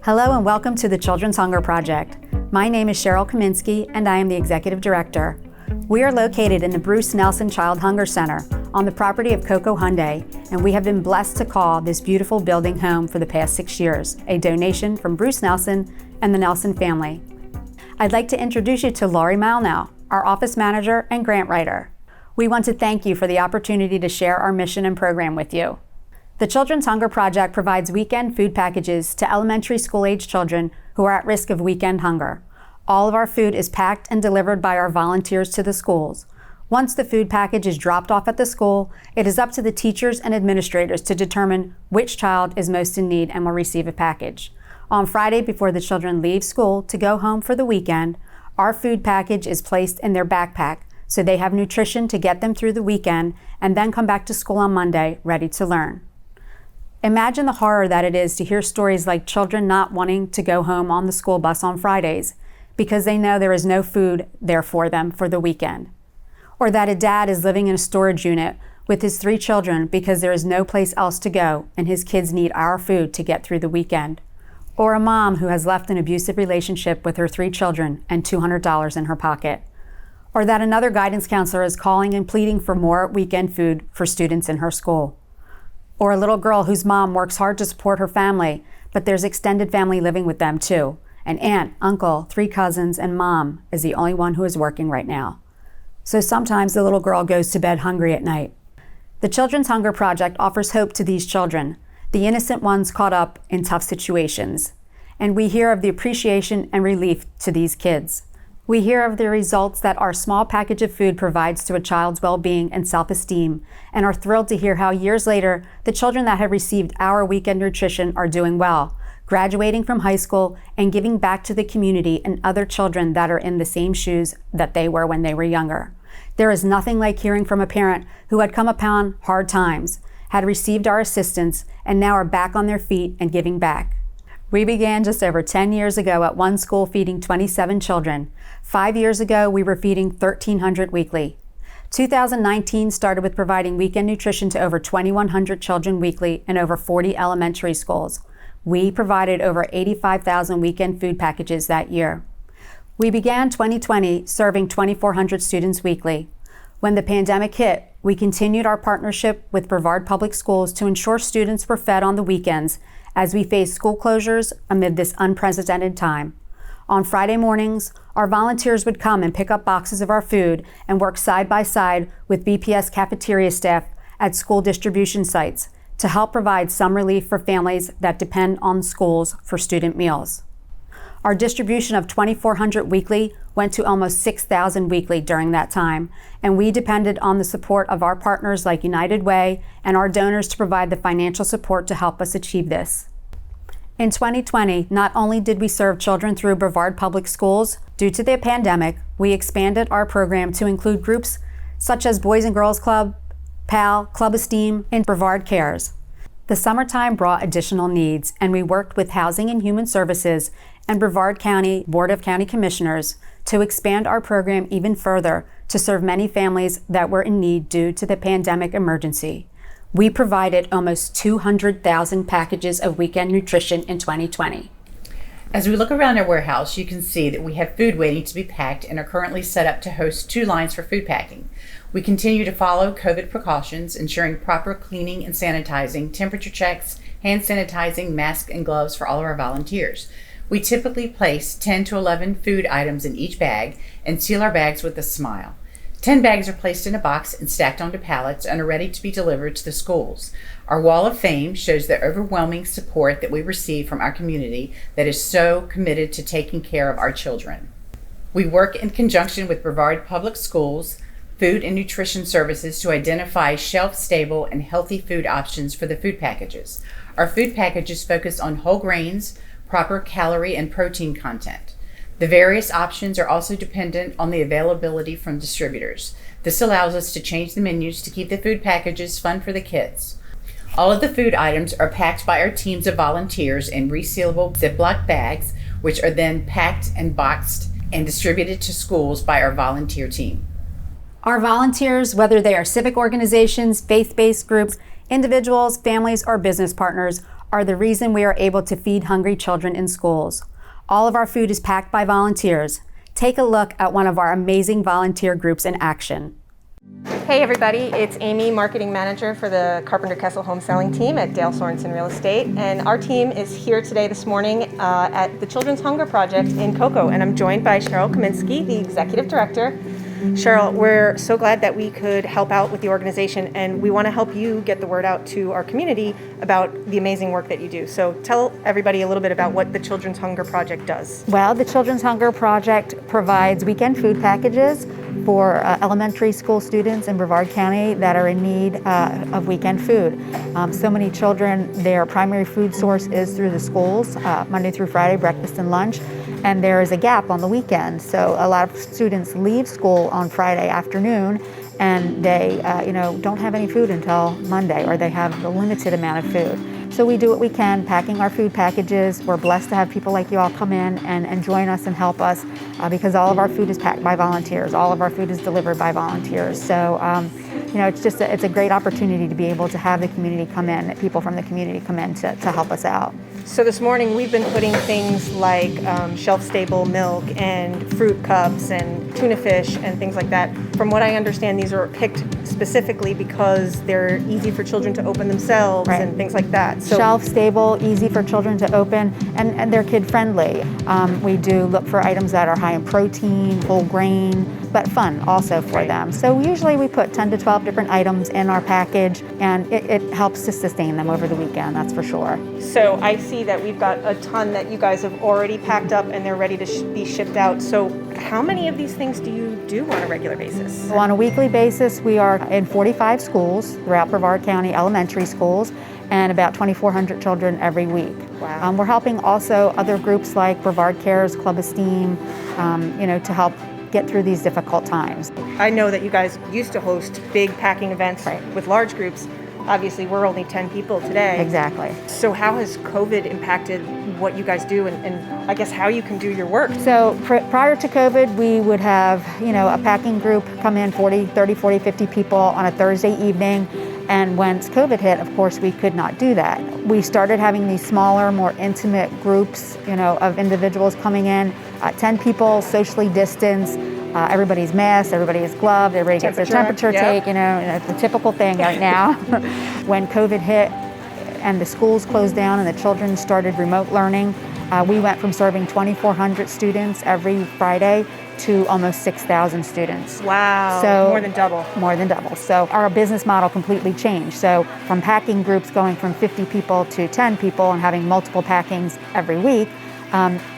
Hello and welcome to the Children's Hunger Project. My name is Cheryl Kaminsky and I am the Executive Director. We are located in the Bruce Nelson Child Hunger Center on the property of Coco Hyundai, and we have been blessed to call this beautiful building home for the past 6 years, a donation from Bruce Nelson and the Nelson family. I'd like to introduce you to Laurie Malnow, our office manager and grant writer. We want to thank you for the opportunity to share our mission and program with you. The Children's Hunger Project provides weekend food packages to elementary school-age children who are at risk of weekend hunger. All of our food is packed and delivered by our volunteers to the schools. Once the food package is dropped off at the school, it is up to the teachers and administrators to determine which child is most in need and will receive a package. On Friday, before the children leave school to go home for the weekend, our food package is placed in their backpack so they have nutrition to get them through the weekend and then come back to school on Monday ready to learn. Imagine the horror that it is to hear stories like children not wanting to go home on the school bus on Fridays because they know there is no food there for them for the weekend. Or that a dad is living in a storage unit with his 3 children because there is no place else to go and his kids need our food to get through the weekend. Or a mom who has left an abusive relationship with her 3 children and $200 in her pocket. Or that another guidance counselor is calling and pleading for more weekend food for students in her school. Or a little girl whose mom works hard to support her family, but there's extended family living with them too. An aunt, uncle, 3 cousins, and mom is the only one who is working right now. So sometimes the little girl goes to bed hungry at night. The Children's Hunger Project offers hope to these children, the innocent ones caught up in tough situations. And we hear of the appreciation and relief to these kids. We hear of the results that our small package of food provides to a child's well-being and self-esteem, and are thrilled to hear how years later, the children that have received our weekend nutrition are doing well, graduating from high school and giving back to the community and other children that are in the same shoes that they were when they were younger. There is nothing like hearing from a parent who had come upon hard times, had received our assistance, and now are back on their feet and giving back. We began just over 10 years ago at one school feeding 27 children. 5 years ago, we were feeding 1,300 weekly. 2019 started with providing weekend nutrition to over 2,100 children weekly in over 40 elementary schools. We provided over 85,000 weekend food packages that year. We began 2020 serving 2,400 students weekly. When the pandemic hit, we continued our partnership with Brevard Public Schools to ensure students were fed on the weekends as we faced school closures amid this unprecedented time. On Friday mornings, our volunteers would come and pick up boxes of our food and work side by side with BPS cafeteria staff at school distribution sites to help provide some relief for families that depend on schools for student meals. Our distribution of 2,400 weekly went to almost 6,000 weekly during that time, and we depended on the support of our partners like United Way and our donors to provide the financial support to help us achieve this. In 2020, not only did we serve children through Brevard Public Schools, due to the pandemic, we expanded our program to include groups such as Boys and Girls Club, PAL, Club Esteem, and Brevard Cares. The summertime brought additional needs, and we worked with Housing and Human Services and Brevard County Board of County Commissioners to expand our program even further to serve many families that were in need due to the pandemic emergency. We provided almost 200,000 packages of weekend nutrition in 2020. As we look around our warehouse, you can see that we have food waiting to be packed and are currently set up to host 2 lines for food packing. We continue to follow COVID precautions, ensuring proper cleaning and sanitizing, temperature checks, hand sanitizing, masks, and gloves for all of our volunteers. We typically place 10 to 11 food items in each bag and seal our bags with a smile. 10 bags are placed in a box and stacked onto pallets and are ready to be delivered to the schools. Our wall of fame shows the overwhelming support that we receive from our community that is so committed to taking care of our children. We work in conjunction with Brevard Public Schools, Food and Nutrition Services to identify shelf-stable and healthy food options for the food packages. Our food packages focus on whole grains, proper calorie and protein content. The various options are also dependent on the availability from distributors. This allows us to change the menus to keep the food packages fun for the kids. All of the food items are packed by our teams of volunteers in resealable Ziploc bags, which are then packed and boxed and distributed to schools by our volunteer team. Our volunteers, whether they are civic organizations, faith-based groups, individuals, families, or business partners, are the reason we are able to feed hungry children in schools. All of our food is packed by volunteers. Take a look at one of our amazing volunteer groups in action. Hey everybody, it's Amy, Marketing Manager for the Carpenter Kessel Home Selling Team at Dale Sorensen Real Estate. And our team is here today this morning at the Children's Hunger Project in Cocoa. And I'm joined by Cheryl Kaminsky, the Executive Director. Cheryl, we're so glad that we could help out with the organization, and we want to help you get the word out to our community about the amazing work that you do. So tell everybody a little bit about what the Children's Hunger Project does. Well, the Children's Hunger Project provides weekend food packages for elementary school students in Brevard County that are in need of weekend food. So many children, their primary food source is through the schools, Monday through Friday, breakfast and lunch. And there is a gap on the weekend. So a lot of students leave school on Friday afternoon and they don't have any food until Monday, or they have a limited amount of food. So we do what we can, packing our food packages. We're blessed to have people like you all come in and join us and help us because all of our food is packed by volunteers. All of our food is delivered by volunteers. So it's a great opportunity to be able to have the community come in, people from the community come in to help us out. So this morning we've been putting things like shelf-stable milk and fruit cups and tuna fish and things like that. From what I understand, these are picked specifically because they're easy for children to open themselves, right, and things like that. So shelf-stable, easy for children to open, and they're kid-friendly. We do look for items that are high in protein, whole grain, but fun also for them. So usually we put 10 to 12 different items in our package, and it helps to sustain them over the weekend, that's for sure. So I see that we've got a ton that you guys have already packed up and they're ready to be shipped out. So how many of these things do you do on a regular basis? On a weekly basis, we are in 45 schools throughout Brevard County elementary schools, and about 2,400 children every week. Wow. We're helping also other groups like Brevard Cares, Club Esteem, to help get through these difficult times. I know that you guys used to host big packing events, right, with large groups. Obviously, we're only 10 people today. Exactly. So how has COVID impacted what you guys do and I guess how you can do your work? So prior to COVID, we would have, a packing group come in 30, 40, 50 people on a Thursday evening. And once COVID hit, of course, we could not do that. We started having these smaller, more intimate groups, of individuals coming in, 10 people, socially distanced. Everybody's masked, everybody is gloved, everybody gets their temperature taken, the typical thing right now. When COVID hit and the schools closed down and the children started remote learning, we went from serving 2,400 students every Friday to almost 6,000 students. Wow, so more than double. More than double. So our business model completely changed. So from packing groups going from 50 people to 10 people and having multiple packings every week,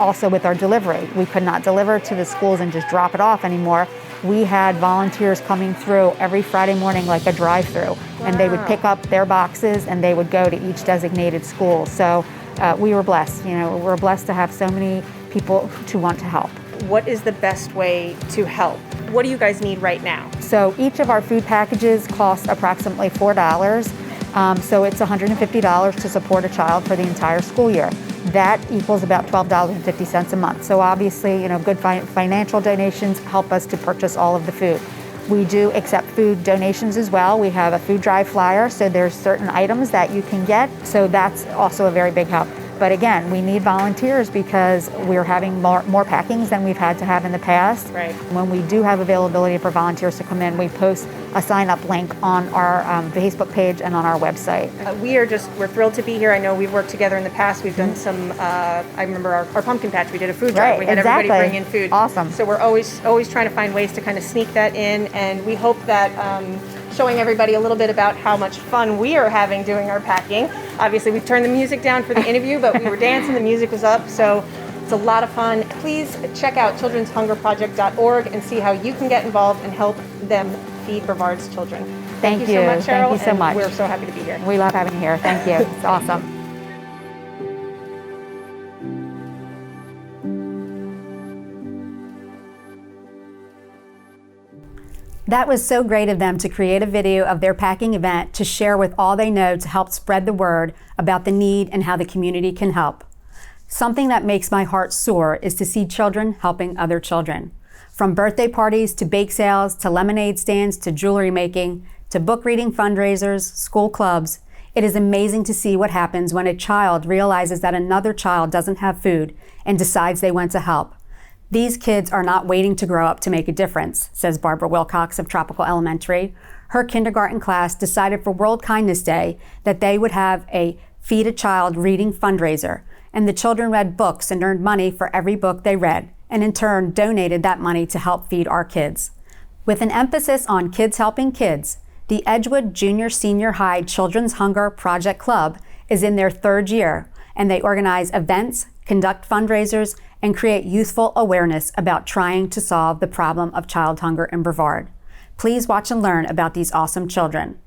also with our delivery. We could not deliver to the schools and just drop it off anymore. We had volunteers coming through every Friday morning like a drive-through. Wow. And they would pick up their boxes and they would go to each designated school. So we were blessed. We're blessed to have so many people to want to help. What is the best way to help? What do you guys need right now? So each of our food packages costs approximately $4. So it's $150 to support a child for the entire school year. That equals about $12.50 a month. So obviously, good financial donations help us to purchase all of the food. We do accept food donations as well. We have a food drive flyer, so there's certain items that you can get. So that's also a very big help. But again, we need volunteers because we're having more packings than we've had to have in the past. Right. When we do have availability for volunteers to come in, we post a sign-up link on our Facebook page and on our website. We're thrilled to be here. I know we've worked together in the past. We've done some, I remember our pumpkin patch, we did a food drive. Right, we had exactly. Everybody bring in food. Awesome. So we're always trying to find ways to kind of sneak that in, and we hope that showing everybody a little bit about how much fun we are having doing our packing. Obviously, we've turned the music down for the interview, but we were dancing, the music was up, so it's a lot of fun. Please check out children'shungerproject.org and see how you can get involved and help them feed Brevard's children. Thank you so much, Cheryl. Thank you so much. We're so happy to be here. We love having you here. Thank you. It's awesome. That was so great of them to create a video of their packing event to share with all they know to help spread the word about the need and how the community can help. Something that makes my heart soar is to see children helping other children. From birthday parties to bake sales to lemonade stands to jewelry making to book reading fundraisers, school clubs, It is amazing to see what happens when a child realizes that another child doesn't have food and decides they want to help. These kids are not waiting to grow up to make a difference, says Barbara Wilcox of Tropical Elementary. Her kindergarten class decided for World Kindness Day that they would have a Feed a Child reading fundraiser, and the children read books and earned money for every book they read, and in turn donated that money to help feed our kids. With an emphasis on kids helping kids, the Edgewood Junior Senior High Children's Hunger Project Club is in their third year, and they organize events, conduct fundraisers, and create youthful awareness about trying to solve the problem of child hunger in Brevard. Please watch and learn about these awesome children.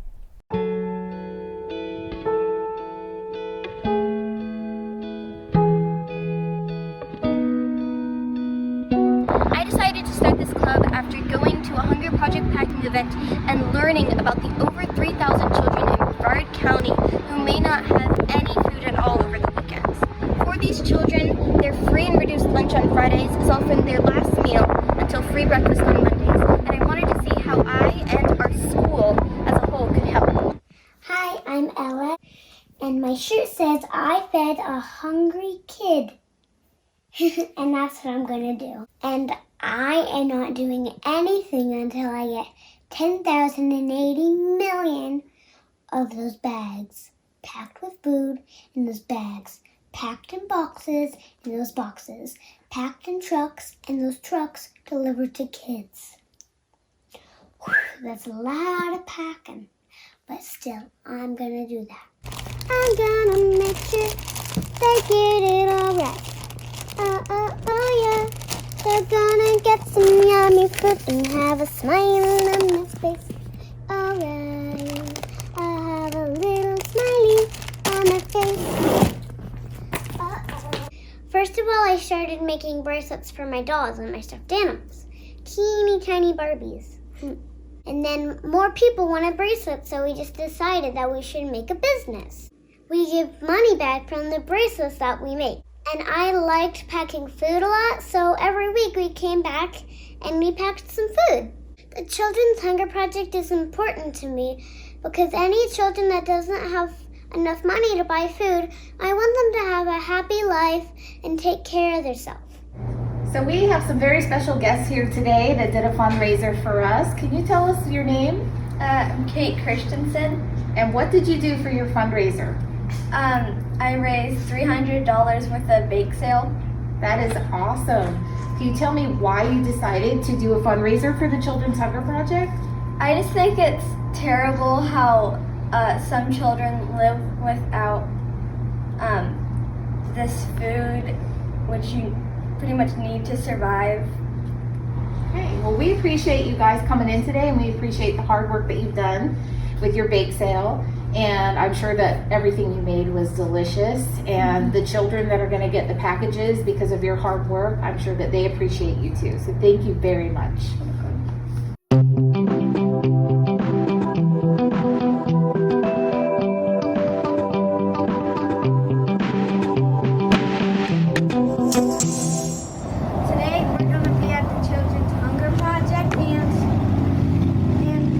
I decided to start this club after going to a Hunger Project packing event and learning about the over 3,000 children in Brevard County who may not have any food at all over the weekends. For these children, their free and reduced lunch on Fridays is often their last meal until free breakfast on Mondays, and I wanted to see how I and our school as a whole could help. Hi, I'm Ella, and my shirt says I fed a hungry kid. And that's what I'm going to do. And I am not doing anything until I get 10,080 million of those bags packed with food in those bags, packed in boxes in those boxes, packed in trucks and those trucks delivered to kids. Whew, that's a lot of packing, but still, I'm going to do that. I'm going to make sure they get it all right. Oh yeah, they're gonna get some yummy food and have a smile on their face. Alright, I have a little smiley on my face. First of all, I started making bracelets for my dolls and my stuffed animals. Teeny tiny Barbies. And then more people wanted bracelets, so we just decided that we should make a business. We give money back from the bracelets that we make. And I liked packing food a lot, so every week we came back and we packed some food. The Children's Hunger Project is important to me because any children that doesn't have enough money to buy food, I want them to have a happy life and take care of themselves. So we have some very special guests here today that did a fundraiser for us. Can you tell us your name? I'm Kate Christensen. And what did you do for your fundraiser? I raised $300 worth of bake sale. That is awesome. Can you tell me why you decided to do a fundraiser for the Children's Hunger Project? I just think it's terrible how some children live without this food, which you pretty much need to survive. Okay, well we appreciate you guys coming in today, and we appreciate the hard work that you've done with your bake sale. And I'm sure that everything you made was delicious, and the children that are going to get the packages because of your hard work, I'm sure that they appreciate you too. So thank you very much. Today we're going to be at the Children's Hunger Project, and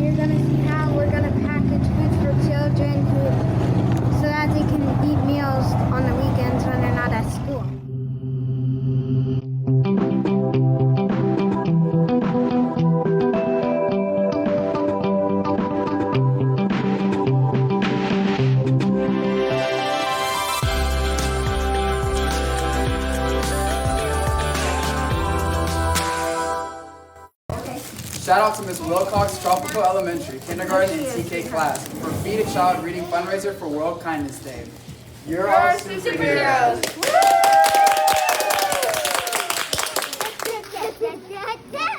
you're going to see how we're going to package food for children so that they can eat meals on the weekends when they're not at school. Shout out to Ms. Wilcox, Tropical Elementary, kindergarten and TK class for Feed a Child reading fundraiser for World Kindness Day. You're our superheroes.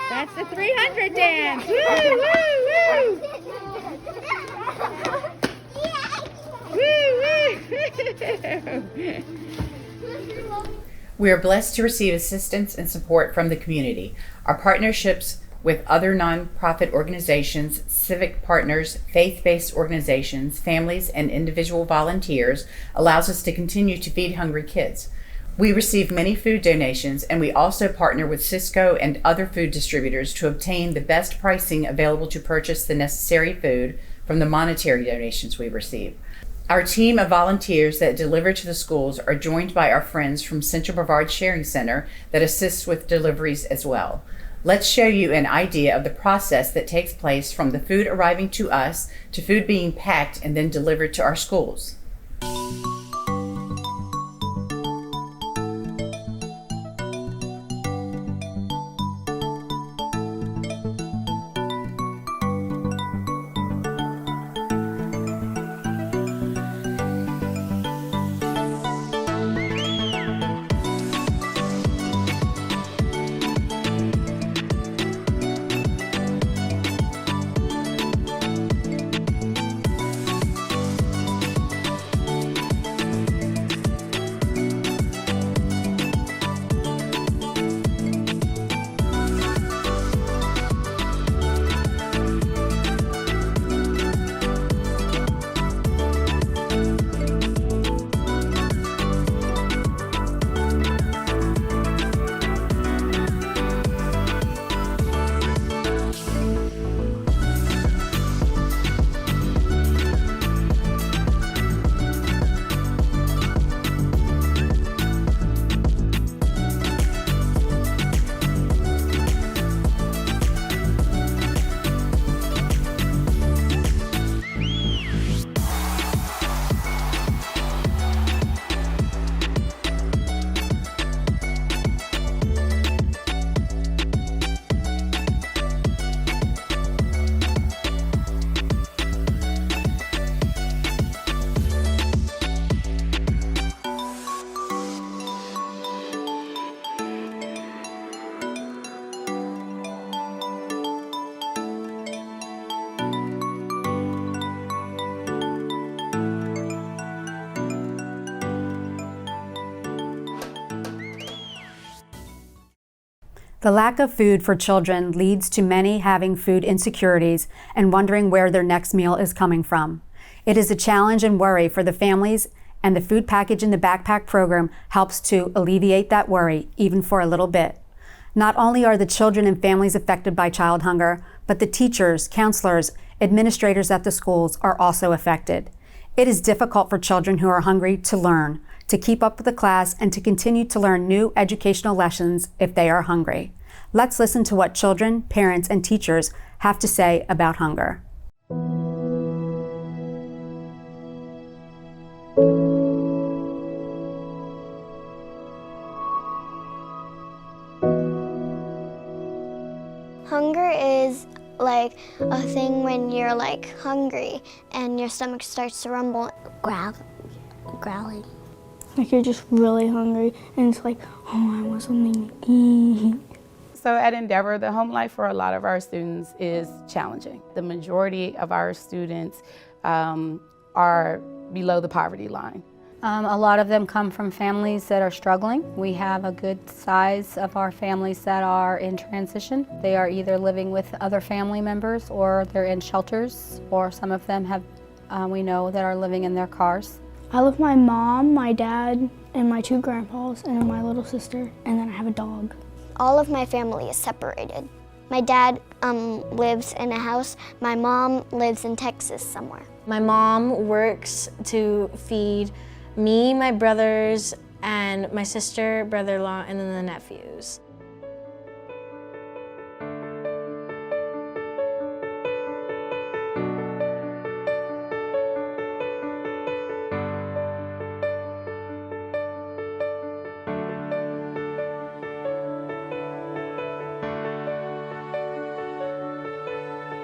That's the 300 dance. We are blessed to receive assistance and support from the community. Our partnerships with other nonprofit organizations, civic partners, faith-based organizations, families, and individual volunteers allows us to continue to feed hungry kids. We receive many food donations, and we also partner with Cisco and other food distributors to obtain the best pricing available to purchase the necessary food from the monetary donations we receive. Our team of volunteers that deliver to the schools are joined by our friends from Central Brevard Sharing Center that assists with deliveries as well. Let's show you an idea of the process that takes place from the food arriving to us to food being packed and then delivered to our schools. The lack of food for children leads to many having food insecurities and wondering where their next meal is coming from. It is a challenge and worry for the families, and the food package in the backpack program helps to alleviate that worry, even for a little bit. Not only are the children and families affected by child hunger, but the teachers, counselors, administrators at the schools are also affected. It is difficult for children who are hungry to learn, to keep up with the class, and to continue to learn new educational lessons if they are hungry. Let's listen to what children, parents, and teachers have to say about hunger. Hunger is like a thing when you're like hungry and your stomach starts to rumble. Growling. Like you're just really hungry and it's like, oh, I want something to eat. So at Endeavor, the home life for a lot of our students is challenging. The majority of our students are below the poverty line. A lot of them come from families that are struggling. We have a good size of our families that are in transition. They are either living with other family members or they're in shelters, or some of them have, we know, that are living in their cars. I live with my mom, my dad, and my two grandpas, and then my little sister, and then I have a dog. All of my family is separated. My dad lives in a house. My mom lives in Texas somewhere. My mom works to feed me, my brothers, and my sister, brother-in-law, and then the nephews.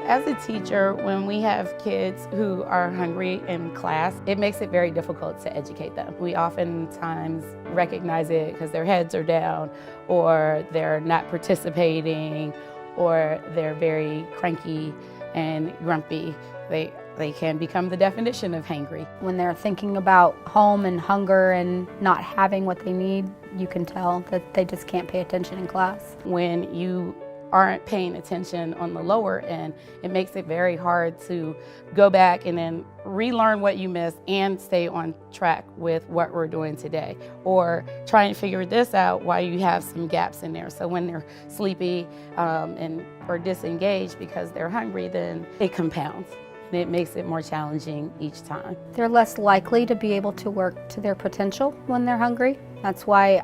As a teacher, when we have kids who are hungry in class, it makes it very difficult to educate them. We oftentimes recognize it because their heads are down, or they're not participating, or they're very cranky and grumpy. They can become the definition of hangry. When they're thinking about home and hunger and not having what they need, you can tell that they just can't pay attention in class. When you aren't paying attention on the lower end, it makes it very hard to go back and then relearn what you missed and stay on track with what we're doing today, or try and figure this out while you have some gaps in there. So when they're sleepy or disengaged because they're hungry, then it compounds. and it makes it more challenging each time. They're less likely to be able to work to their potential when they're hungry. That's why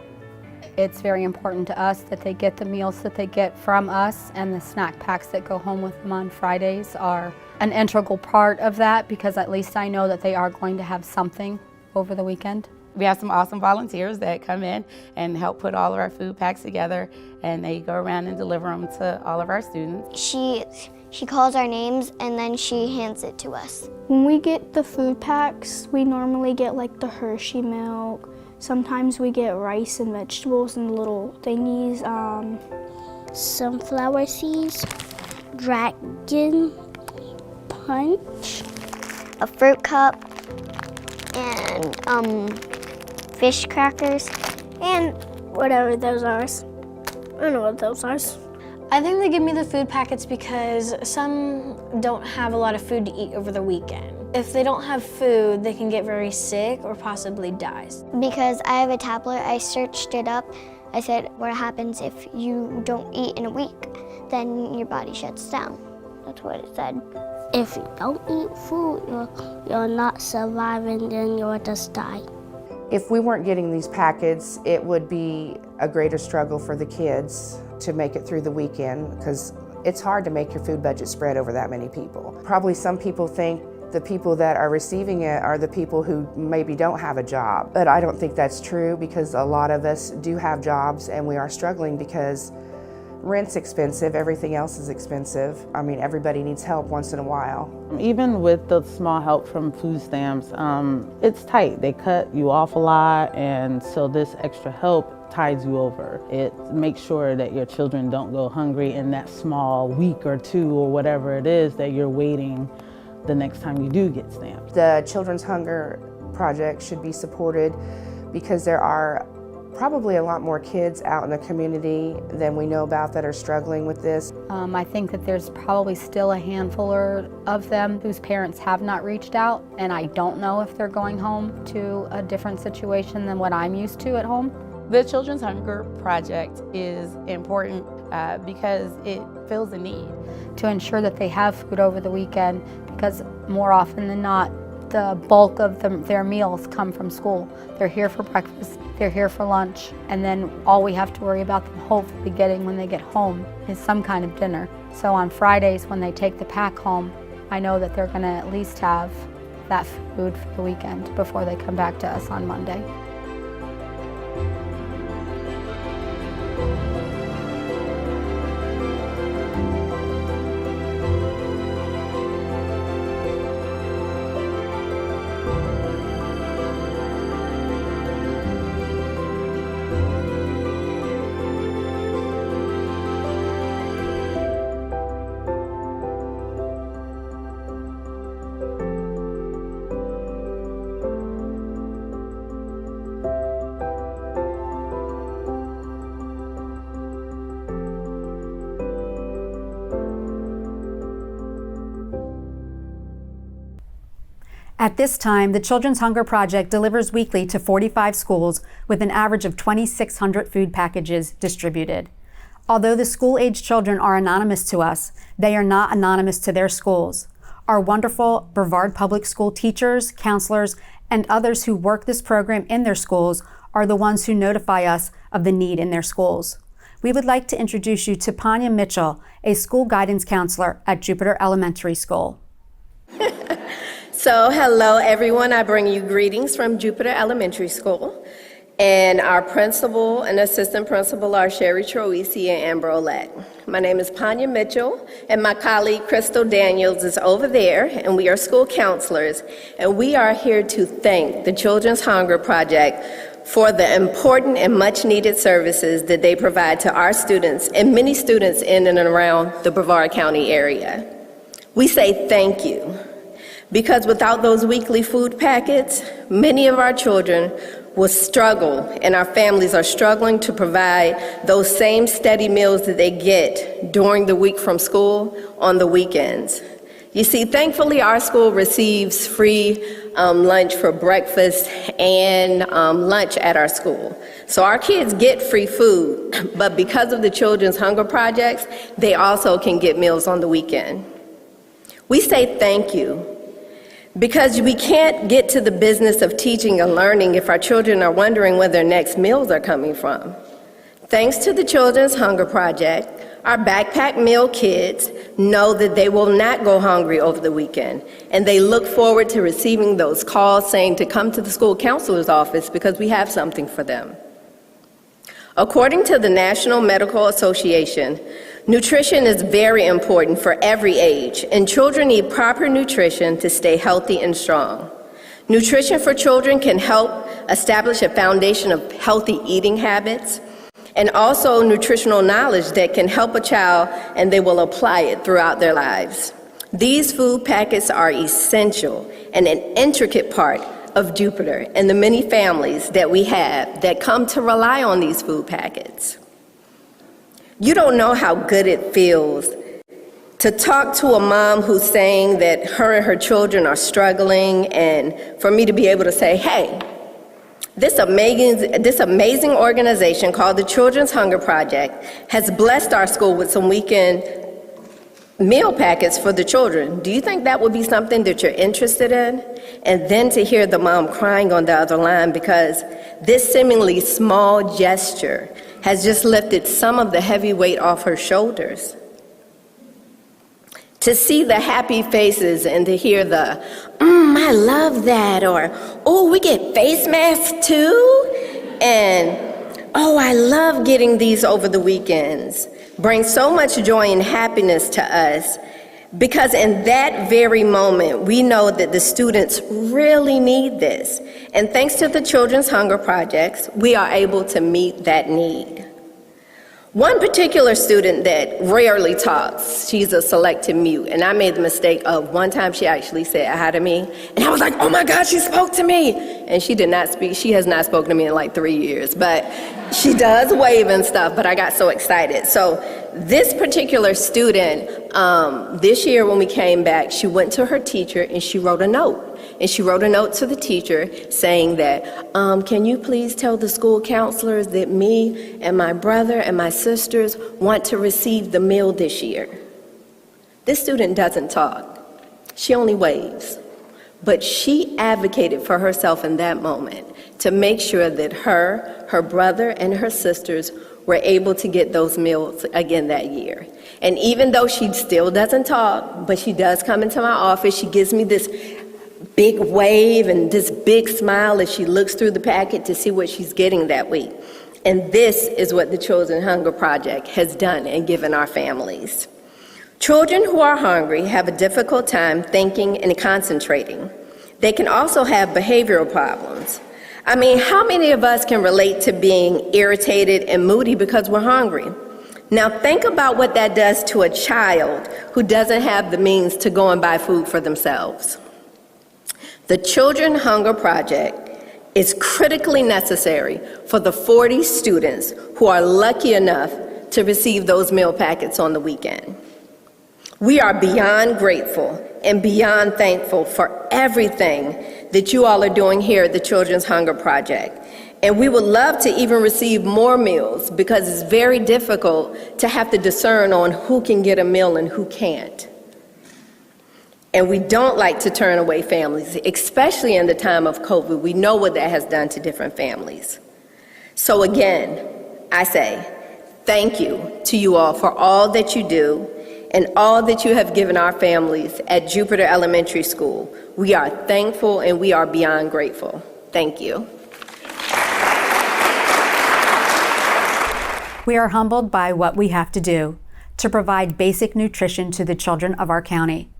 it's very important to us that they get the meals that they get from us, and the snack packs that go home with them on Fridays are an integral part of that, because at least I know that they are going to have something over the weekend. We have some awesome volunteers that come in and help put all of our food packs together, and they go around and deliver them to all of our students. She calls our names and then she hands it to us. When we get the food packs, we normally get like the Hershey milk. Sometimes we get rice and vegetables in little thingies. Sunflower seeds, dragon punch, a fruit cup, and fish crackers, and whatever those are. I don't know what those are. I think they give me the food packets because some don't have a lot of food to eat over the weekend. If they don't have food, they can get very sick or possibly die. Because I have a tablet, I searched it up. I said, what happens if you don't eat in a week? Then your body shuts down. That's what it said. If you don't eat food, you're not surviving, then you'll just die. If we weren't getting these packets, it would be a greater struggle for the kids to make it through the weekend, because it's hard to make your food budget spread over that many people. Probably some people think the people that are receiving it are the people who maybe don't have a job. But I don't think that's true, because a lot of us do have jobs and we are struggling because rent's expensive, everything else is expensive. I mean, everybody needs help once in a while. Even with the small help from food stamps, it's tight. They cut you off a lot, and so this extra help tides you over. It makes sure that your children don't go hungry in that small week or two or whatever it is that you're waiting the next time you do get stamps. The Children's Hunger Project should be supported because there are probably a lot more kids out in the community than we know about that are struggling with this. I think that there's probably still a handful of them whose parents have not reached out, and I don't know if they're going home to a different situation than what I'm used to at home. The Children's Hunger Project is important because it fills a need. To ensure that they have food over the weekend, because more often than not, the bulk of their meals come from school. They're here for breakfast, they're here for lunch, and then all we have to worry about them hopefully getting when they get home is some kind of dinner. So on Fridays when they take the pack home, I know that they're gonna at least have that food for the weekend before they come back to us on Monday. At this time, the Children's Hunger Project delivers weekly to 45 schools with an average of 2,600 food packages distributed. Although the school-age children are anonymous to us, they are not anonymous to their schools. Our wonderful Brevard Public School teachers, counselors, and others who work this program in their schools are the ones who notify us of the need in their schools. We would like to introduce you to Panya Mitchell, a school guidance counselor at Jupiter Elementary School. So hello everyone, I bring you greetings from Jupiter Elementary School, and our principal and assistant principal are Sherry Troisi and Amber Olette. My name is Panya Mitchell, and my colleague Crystal Daniels is over there, and we are school counselors, and we are here to thank the Children's Hunger Project for the important and much needed services that they provide to our students and many students in and around the Brevard County area. We say thank you. Because without those weekly food packets, many of our children will struggle, and our families are struggling to provide those same steady meals that they get during the week from school on the weekends. You see, thankfully, our school receives free lunch for breakfast and lunch at our school. So our kids get free food, but because of the Children's Hunger Projects, they also can get meals on the weekend. We say thank you because we can't get to the business of teaching and learning if our children are wondering where their next meals are coming from. Thanks to the Children's Hunger Project, our backpack meal kids know that they will not go hungry over the weekend, and they look forward to receiving those calls saying to come to the school counselor's office because we have something for them. According to the National Medical Association, nutrition is very important for every age, and children need proper nutrition to stay healthy and strong. Nutrition for children can help establish a foundation of healthy eating habits, and also nutritional knowledge that can help a child and they will apply it throughout their lives. These food packets are essential and an intricate part of Jupiter and the many families that we have that come to rely on these food packets. You don't know how good it feels to talk to a mom who's saying that her and her children are struggling, and for me to be able to say, hey, this amazing organization called the Children's Hunger Project has blessed our school with some weekend meal packets for the children. Do you think that would be something that you're interested in? And then to hear the mom crying on the other line because this seemingly small gesture has just lifted some of the heavy weight off her shoulders. To see the happy faces and to hear the, I love that, or, oh, we get face masks too, and, oh, I love getting these over the weekends, brings so much joy and happiness to us, because in that very moment, we know that the students really need this. And thanks to the Children's Hunger Projects, we are able to meet that need. One particular student that rarely talks, she's a selective mute, and I made the mistake of one time she actually said hi to me, and I was like, oh my God, she spoke to me. And she did not speak, she has not spoken to me in like 3 years, but she does wave and stuff, but I got so excited. So this particular student, this year when we came back, she went to her teacher and she wrote a note. And she wrote a note to the teacher saying that, can you please tell the school counselors that me and my brother and my sisters want to receive the meal this year? This student doesn't talk. She only waves. But she advocated for herself in that moment to make sure that her brother, and her sisters were able to get those meals again that year. And even though she still doesn't talk, but she does come into my office, she gives me this big wave and this big smile as she looks through the packet to see what she's getting that week. And this is what the Children's Hunger Project has done and given our families. Children who are hungry have a difficult time thinking and concentrating. They can also have behavioral problems. I mean, how many of us can relate to being irritated and moody because we're hungry? Now think about what that does to a child who doesn't have the means to go and buy food for themselves. The Children's Hunger Project is critically necessary for the 40 students who are lucky enough to receive those meal packets on the weekend. We are beyond grateful and beyond thankful for everything that you all are doing here at the Children's Hunger Project. And we would love to even receive more meals because it's very difficult to have to discern on who can get a meal and who can't. And we don't like to turn away families, especially in the time of COVID. We know what that has done to different families. So again, I say thank you to you all for all that you do and all that you have given our families at Jupiter Elementary School. We are thankful and we are beyond grateful. Thank you. We are humbled by what we have to do to provide basic nutrition to the children of our county.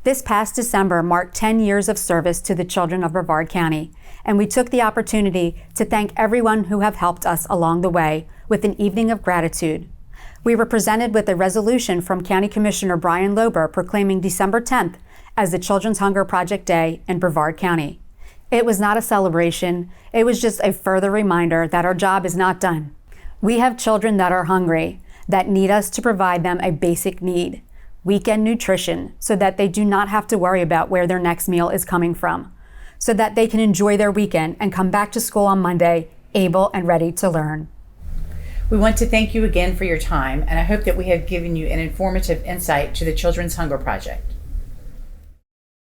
This past December marked 10 years of service to the children of Brevard County, and we took the opportunity to thank everyone who have helped us along the way with an evening of gratitude. We were presented with a resolution from County Commissioner Brian Lober proclaiming December 10th as the Children's Hunger Project Day in Brevard County. It was not a celebration, it was just a further reminder that our job is not done. We have children that are hungry, that need us to provide them a basic need. Weekend nutrition, so that they do not have to worry about where their next meal is coming from, so that they can enjoy their weekend and come back to school on Monday able and ready to learn. We want to thank you again for your time, and I hope that we have given you an informative insight to the Children's Hunger Project.